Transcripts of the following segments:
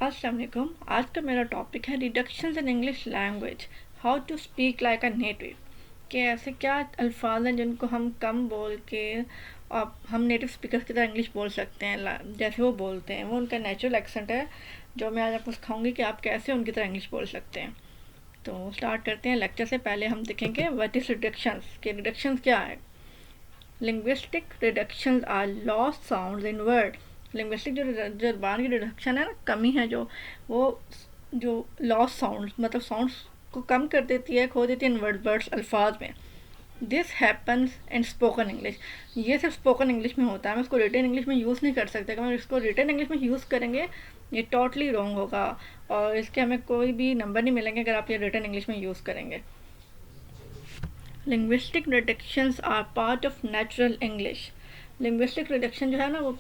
अस्सलाम वालेकुम। आज का मेरा टॉपिक है reductions in English language, how to speak like a native. कि ऐसे क्या अल्फाज हैं जिनको हम कम बोल के और हम नेटिव स्पीकर की तरह इंग्लिश बोल सकते हैं, जैसे वो बोलते हैं। वो उनका नेचुरल एक्सेंट है जो मैं आज आपको सिखाऊंगी कि आप कैसे उनकी तरह इंग्लिश बोल सकते हैं। तो स्टार्ट करते हैं। लेक्चर से पहले हम देखेंगे व्हाट इज़ रिडक्शंस, के रिडक्शंस क्या है। Linguistic reductions are lost sounds in word. Linguistic जो ज़बान की रिडक्शन है ना, कमी है वो जो लॉस्ट साउंड्स मतलब साउंड्स को कम कर देती है, खो देती है इन वर्ड्स अल्फाज में। This happens in spoken English. ये सिर्फ स्पोकन इंग्लिश में होता है, हम इसको रिटन इंग्लिश में यूज़ नहीं कर सकते। अगर हम इसको रिटन इंग्लिश में यूज़ करेंगे ये टोटली रॉन्ग होगा और इसके हमें कोई भी नंबर नहीं मिलेंगे अगर आप ये रिटन इंग्लिश में यूज़ करेंगे। Linguistic reductions are part of natural English. Linguistic reduction जो है ना, वो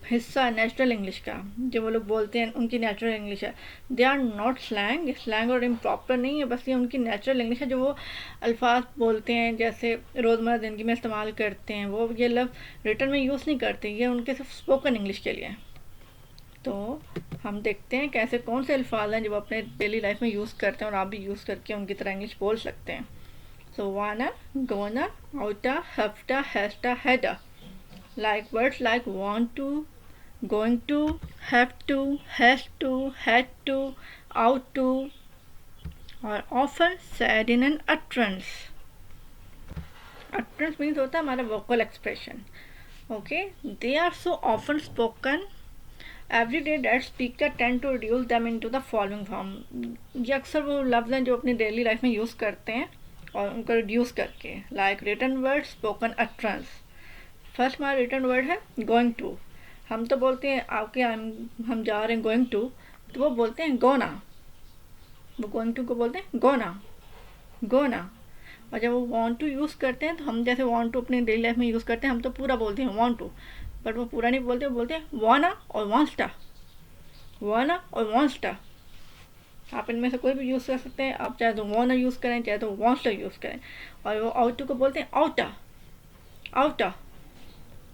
हिस्सा है नेचुरल इंग्लिश का। जो वो लोग बोलते हैं उनकी नेचुरल इंग्लिश है। दे आर नॉट स्लैंग और इम्प्रॉपर नहीं है, बस ये उनकी नेचुरल इंग्लिश है जो वो अल्फाज बोलते हैं, जैसे रोज़मर्रा ज़िंदगी में इस्तेमाल करते हैं। वो ये लफ्ज़ रिटन में यूज़ नहीं करते, ये उनके सिर्फ स्पोकन इंग्लिश के लिए। तो हम देखते हैं कैसे कौन से अल्फाज हैं जो अपने डेली लाइफ में यूज़ करते हैं और आप भी यूज़ करके उनकी तरह इंग्लिश बोल सकते हैं। So wanna, gonna, oughta, haveta, hasta, hadda. Like words like want to, going to, have to, has to, had to, out to, are often said in an utterance. Utterance means होता है हमारा vocal expression. Okay, they are so often spoken every day that speaker tend to reduce them into the following form. ये अक्सर वो लफ्ज़ हैं जो अपनी डेली लाइफ में यूज़ करते हैं और उनको रिड्यूस करके। Like written word, spoken utterance. First हमारा रिटन वर्ड है गोइंग टू। हम तो बोलते हैं आपके हम जा रहे हैं गोइंग टू, तो वो बोलते हैं गोना। वो गोइंग टू को बोलते हैं गोना, गोना। और जब वो वांट टू यूज़ करते हैं तो हम जैसे वांट टू अपने डेली लाइफ में यूज़ करते हैं, हम तो पूरा बोलते हैं वांट टू, बट वो पूरा नहीं बोलते, वो बोलते हैं वाना और वांस्टा, वाना और वांस्टा। आप इनमें से कोई भी यूज़ कर सकते हैं। आप चाहे तो वाना यूज़ करें, चाहे तो वांट्स यूज़ करें। और वो आउट टू को बोलते हैं आउटा, आउटा।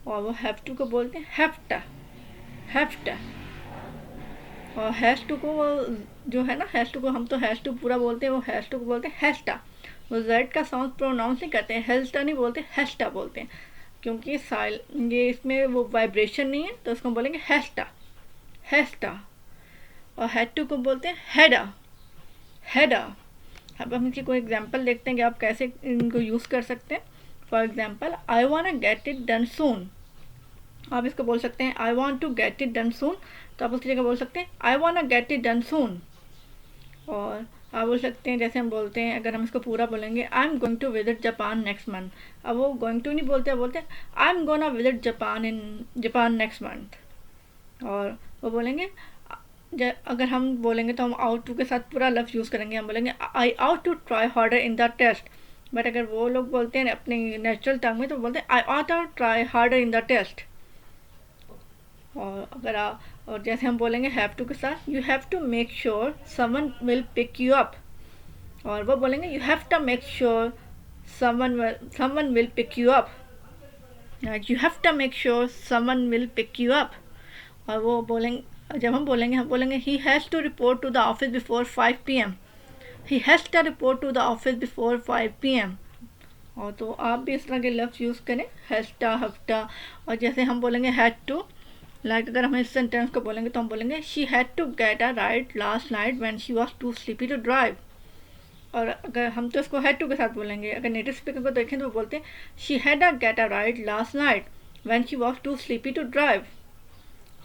और वो हैव टू को बोलते हैं हैफ्टा, हैफ्टा। और हैज़ टू को वो जो है ना, हैज़ टू को हम तो हैज़ टू पूरा बोलते हैं, वो हैज़ टू को बोलते हैं हैस्टा। वो जेड का साउंड प्रोनाउंस नहीं करते हैं, हेस्टा नहीं बोलते, हैस्टा बोलते हैं, क्योंकि ये इसमें वो वाइब्रेशन नहीं है, तो उसको बोलेंगे हैस्टा, हैस्टा। और हैड टू को बोलते हैं हेडा, हेडा। अब हम इनकी कोई एग्जांपल देखते हैं कि आप कैसे इनको यूज़ कर सकते हैं। For example, I want to get it done soon. आप इसको बोल सकते हैं I want to get it done soon, तो आप उसकी जगह बोल सकते हैं I want to get it done soon. और आप बोल सकते हैं, जैसे हम बोलते हैं, अगर हम इसको पूरा बोलेंगे, I am going to visit Japan next month. अब वो गोइंग टू नहीं बोलते, बोलते हैं I am gonna visit Japan next month. और वो बोलेंगे, अगर हम बोलेंगे तो हम आउट टू के साथ पूरा लफ्ज़ यूज़ करेंगे। हम बोलेंगे I ought to try harder in the test. But अगर वो लोग बोलते हैं अपने नेचुरल टंग में, तो बोलते हैं I ought to try harder in the test. और जैसे हम बोलेंगे हैव टू के साथ, you have to make sure someone will pick you up. और वो बोलेंगे you have to make sure someone will pick you up, you have to make sure someone will pick you up. और वो बोलेंगे, जब हम बोलेंगे he has to report to the office before 5 PM। He has to report to the office before 5 PM। और तो आप भी इस तरह के लफ्ज़ यूज़ करें, हैज़टा, हफ्ता। और जैसे हम बोलेंगे हैड टू, लाइक अगर हम इस सेंटेंस को बोलेंगे तो हम बोलेंगे she had to get a ride last night when she was too sleepy to drive. और अगर हम तो इसको हैड टू के साथ बोलेंगे, अगर नेटिव स्पीकर को देखें तो वो बोलते हैं she had a get a ride last night when she was too sleepy to drive.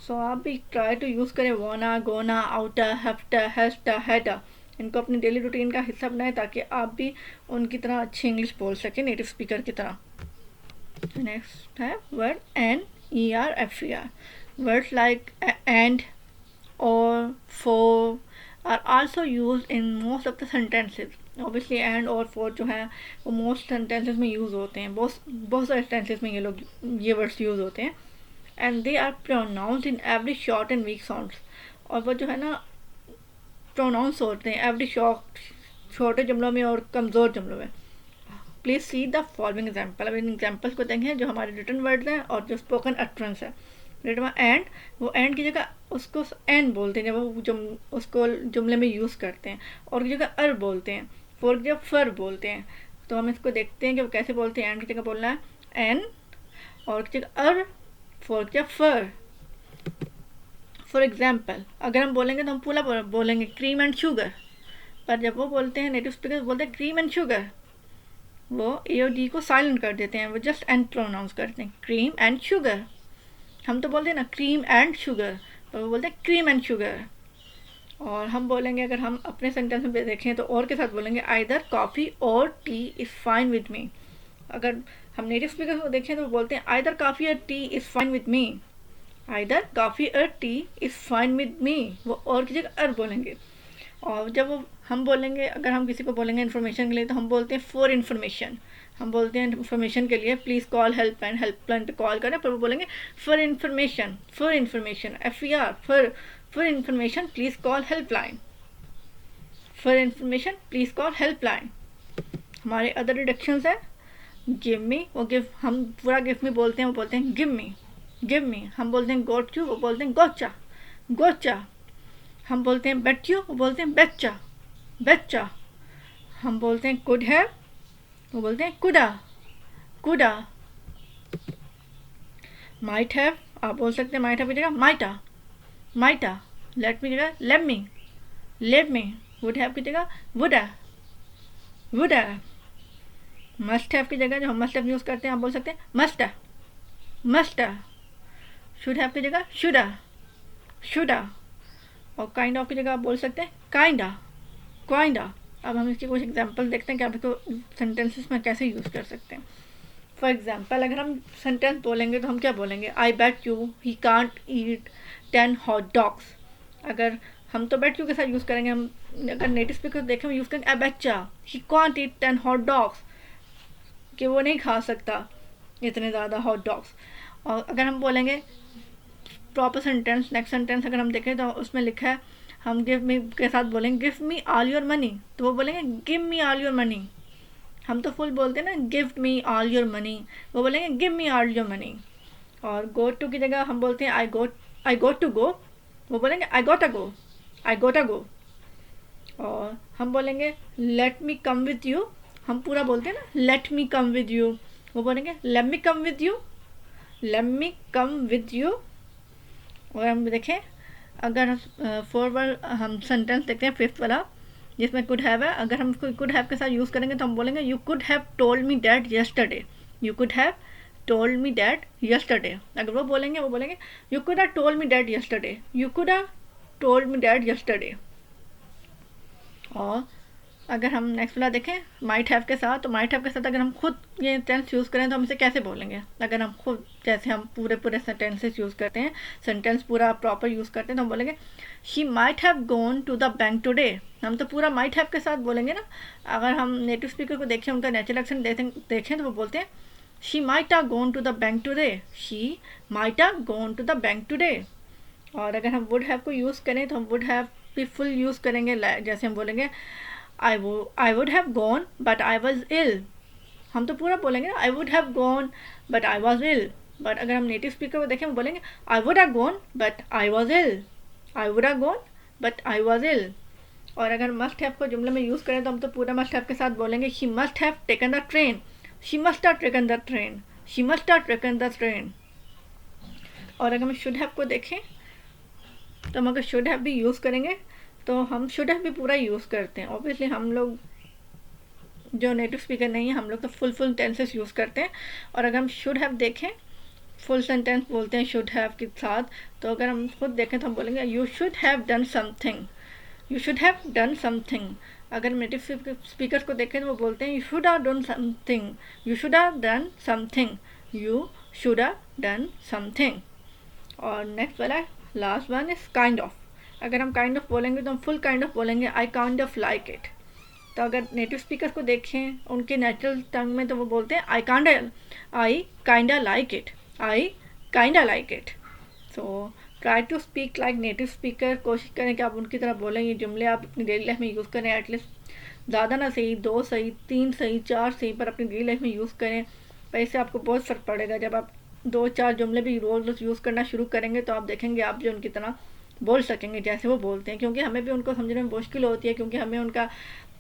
So आप भी ट्राई टू यूज़ करें वाना, गोना, आउटा, हैफ्टा, हैस्टा, हैडा। इनको अपनी डेली रूटीन का हिस्सा बनाएं ताकि आप भी उनकी तरह अच्छी इंग्लिश बोल सकें, नेटिव स्पीकर की तरह। नेक्स्ट है word NER-FER। Words like and, or, for are also use in most of the sentences. Obviously and or for जो है वो मोस्ट सेंटेंसेज में यूज़ होते हैं, बहुत सारे सेंटेंसेज में ये वर्ड्स यूज़ होते हैं। And they are pronounced in every short and weak sounds. और वो जो है ना प्रोनाउंस होते हैं एवरी छोटे जुमलों में और कमज़ोर जुमलों में। Please see the following example. अब इन एग्जाम्पल्स को देखें जो हमारे रिटन वर्ड्स हैं और जो स्पोकन अट्रेंस है। एंड, वो एंड की जगह उसको एन बोलते हैं जब वो उसको जुमले में यूज़ करते हैं, और की जगह अर बोलते हैं, फोर की जगह फर बोलते हैं। तो हम इसको देखते हैं कि वो कैसे बोलते हैं। एंड की जगह बोलना है एन, और की जगह अर, फोर की जगह फर। फॉर एग्जाम्पल अगर हम बोलेंगे तो हम पूरा बोलेंगे क्रीम एंड शुगर, पर जब वो बोलते हैं नेटिव स्पीकर बोलते हैं क्रीम एंड शुगर, वो ए और डी को साइलेंट कर देते हैं, वो जस्ट एंड प्रोनाउंस करते हैं क्रीम एंड शुगर। हम तो बोलते हैं ना क्रीम एंड शुगर, पर वो बोलते हैं क्रीम एंड शुगर। और हम बोलेंगे अगर हम अपने सेंटेंस में देखें तो और के साथ बोलेंगे either coffee or tea is fine with मी। अगर हम नेटिव स्पीकर को देखें तो वो बोलते हैं either coffee or tea is fine with me, either coffee or tea is fine with me, वो और की जगह अर बोलेंगे। और जब वो हम बोलेंगे, अगर हम किसी को बोलेंगे इन्फॉर्मेशन के लिए तो हम बोलते हैं फॉर इन्फॉर्मेशन। हम बोलते हैं इन्फॉर्मेशन के लिए प्लीज़ कॉल हेल्पलाइन, हेल्पलाइन पे कॉल करें, पर वो बोलेंगे for information, for information, FER, for information please call helpline, for information please call helpline. हमारे अदर रिडक्शंस है गिव मी, वो गिव, हम पूरा गिव मी बोलते हैं, वो बोलते हैं गिव मी, गिव मी। हम बोलते हैं गोट यू, वो बोलते हैं गोचा, गोचा। हम बोलते हैं बेट यू, वो बोलते हैं बेच्चा, बेच्चा। हम बोलते हैं कुड हैव, वो बोलते हैं कुडा, कुडा। माइट हैव, आप बोल सकते हैं माइट हैव की जगह माइटा, माइटा। लेट मी की जगह let me, let me. Would have की जगह वुडा, वुडा। मस्ट हैव की जगह जो हम मस्ट हैव यूज़ करते हैं आप बोल सकते हैं मस्टा, मस्टा। शुड हैव की जगह शुडा, शुडा। और काइंड ऑफ की जगह आप बोल सकते हैं काइंडा, काइंडा। अब हम इसके कुछ एग्जांपल देखते हैं कि आप इसको सेंटेंसेस में कैसे यूज़ कर सकते हैं। फॉर एग्जांपल अगर हम सेंटेंस बोलेंगे तो हम क्या बोलेंगे, I bet you he can't eat 10 hot dogs. अगर हम तो बेट यू के साथ यूज़ करेंगे, हम अगर नेटिव स्पीकर देखें हम यूज़ करेंगे I betcha he can't eat 10 hot dogs, कि वो नहीं खा सकता इतने ज़्यादा हॉट डॉग्स। और अगर हम बोलेंगे प्रॉपर सेंटेंस, नेक्स्ट सेंटेंस अगर हम देखें तो उसमें लिखा है हम गिव मी के साथ बोलेंगे give me all your money, तो वो बोलेंगे give me all your money. हम तो फुल बोलते हैं ना give me all your money, वो बोलेंगे give me all your money. और गो टू की जगह हम बोलते हैं आई गोट टू गो, वो बोलेंगे आई गोट अ गो, आई गोट अ गो। और हम बोलेंगे let me come with you, हम पूरा बोलते हैं ना let me come with you, वो बोलेंगे let me come with you, let me come with you. और हम देखें अगर फॉरवर्ड हम सेंटेंस देखते हैं फिफ्थ वाला जिसमें कुड हैव है, अगर हम उसको कुड हैव के साथ यूज़ करेंगे तो हम बोलेंगे you could have told me that yesterday, you could have told me that yesterday. अगर वो बोलेंगे you could have told me that yesterday, you could have told me that yesterday. और अगर हम नेक्स्ट वाला देखें माइट हैव के साथ, तो माइट हैव के साथ अगर हम खुद ये टेंस यूज़ करें तो हम इसे कैसे बोलेंगे। अगर हम खुद जैसे हम पूरे सेंटेंसेस यूज़ करते हैं, सेंटेंस पूरा प्रॉपर यूज़ करते हैं तो हम बोलेंगे she might have gone to the bank today. हम तो पूरा माइट हैव के साथ बोलेंगे ना। अगर हम नेटिव स्पीकर को देखें, उनका नेचुरल एक्सेंट देखें तो वो बोलते हैं she might have gone to the bank today, she might have gone to the bank today. और अगर हम वुड हैव को यूज़ करें तो हम वुड हैव भी फुल यूज़ करेंगे, जैसे हम बोलेंगे I would have gone but I was ill। हम तो पूरा बोलेंगे ना I would have gone but I was ill। But अगर हम नेटिव स्पीकर को देखें वो बोलेंगे I would have gone but I was ill, I would have gone but I was ill। और अगर must have को जुमले में यूज़ करें तो हम तो पूरा must have के साथ बोलेंगे she must have taken the train, she must have taken the train, she must have taken the train। और अगर हम should have को देखें तो हम अगर should have भी यूज़ करेंगे तो हम शुड हैव भी पूरा यूज़ करते हैं। ऑब्वियसली हम लोग जो नेटिव स्पीकर नहीं है हम लोग तो फुल टेंसेस यूज़ करते हैं। और अगर हम शुड हैव देखें फुल सेंटेंस बोलते हैं शुड हैव के साथ, तो अगर हम खुद देखें तो हम बोलेंगे you should have done something, you should have done something. अगर नेटिव स्पीकर को देखें तो वो बोलते हैं you should have done something, you should have done something, you should have done something. और नेक्स्ट वाला last one is kind of. अगर हम काइंड ऑफ बोलेंगे तो हम फुल काइंड ऑफ बोलेंगे I kind of like it. तो अगर नेटिव स्पीकर को देखें उनके नेचुरल टंग में तो वो बोलते हैं I kinda like it, I kinda like it. So try to speak like native speaker, कोशिश करें कि आप उनकी तरह बोलें। ये जुमले आप अपनी डेली लाइफ में यूज़ करें, एटलीस्ट ज़्यादा ना सही 2 सही 3 सही 4 सही पर अपनी डेली लाइफ में यूज़ करें। पर इससे आपको बहुत फ़र्क पड़ेगा जब आप 2-4 जुमले भी रोज़ यूज़ करना शुरू करेंगे तो आप देखेंगे आप भी उनकी तरह बोल सकेंगे जैसे वो बोलते हैं, क्योंकि हमें भी उनको समझने में मुश्किल होती है, क्योंकि हमें उनका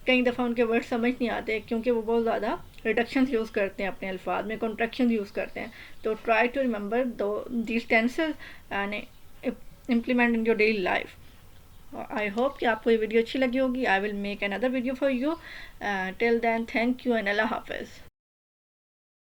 कई दफ़ा उनके वर्ड समझ नहीं आते, क्योंकि वो बहुत ज़्यादा रिडक्शंस यूज़ करते हैं अपने अल्फाज में, कॉन्ट्रैक्शन यूज़ करते हैं। तो try to remember these tenses and implement in your daily life. I hope कि आपको ये वीडियो अच्छी लगी होगी। I will make another video for you. Till then, thank you and अल्लाह हाफिज़।